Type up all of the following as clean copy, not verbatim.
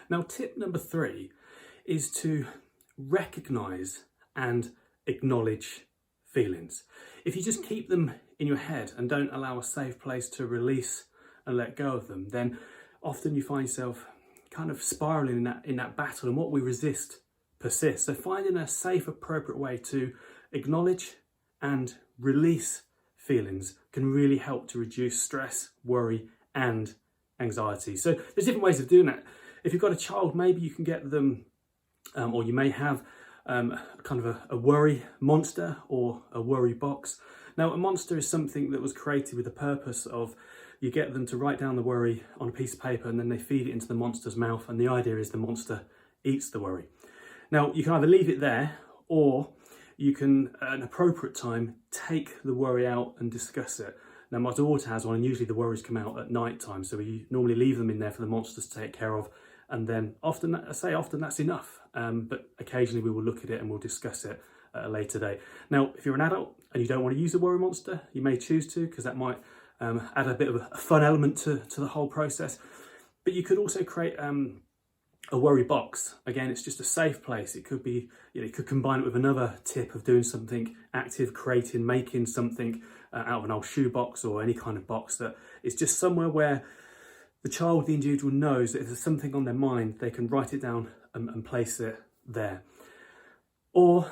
Now, tip number 3 is to recognize and acknowledge feelings. If you just keep them in your head and don't allow a safe place to release and let go of them, then often you find yourself kind of spiraling in that battle, and what we resist persists. So finding a safe, appropriate way to acknowledge and release feelings can really help to reduce stress, worry, and anxiety. So there's different ways of doing that. If you've got a child, maybe you can get them, or you may have kind of a worry monster or a worry box. Now, a monster is something that was created with the purpose of, you get them to write down the worry on a piece of paper and then they feed it into the monster's mouth, and the idea is the monster eats the worry. Now, you can either leave it there, or you can, at an appropriate time, take the worry out and discuss it. Now, my daughter has one, and usually the worries come out at night time, so we normally leave them in there for the monsters to take care of, and then often that's enough, but occasionally we will look at it and we'll discuss it at a later date. Now, if you're an adult and you don't want to use a worry monster, you may choose to, because that might add a bit of a fun element to the whole process. But you could also create a worry box. Again, it's just a safe place. It could be, you could combine it with another tip of doing something active, making something out of an old shoebox or any kind of box that is just somewhere where the child, the individual, knows that if there's something on their mind, they can write it down and place it there. Or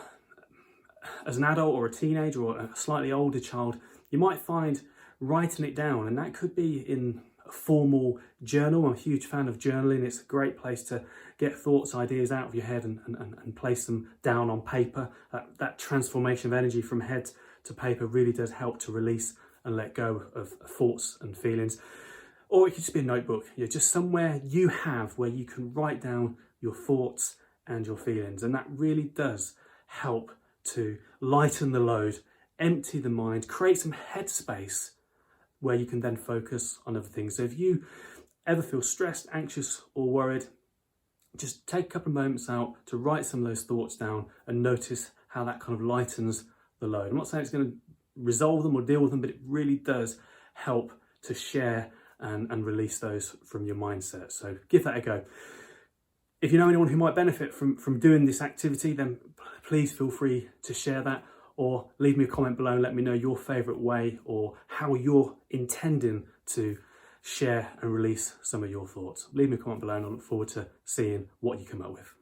as an adult or a teenager or a slightly older child, you might find writing it down, and that could be in a formal journal. I'm a huge fan of journaling. It's a great place to get thoughts, ideas out of your head and place them down on paper. That transformation of energy from head to paper really does help to release and let go of thoughts and feelings. Or it could just be a notebook, just somewhere you have where you can write down your thoughts and your feelings. And that really does help to lighten the load, empty the mind, create some headspace where you can then focus on other things. So if you ever feel stressed, anxious, or worried, just take a couple of moments out to write some of those thoughts down and notice how that kind of lightens the load. I'm not saying it's going to resolve them or deal with them, but it really does help to share and release those from your mindset. So give that a go. If you know anyone who might benefit from doing this activity, then please feel free to share that, or leave me a comment below and let me know your favourite way or how you're intending to share and release some of your thoughts. Leave me a comment below and I look forward to seeing what you come up with.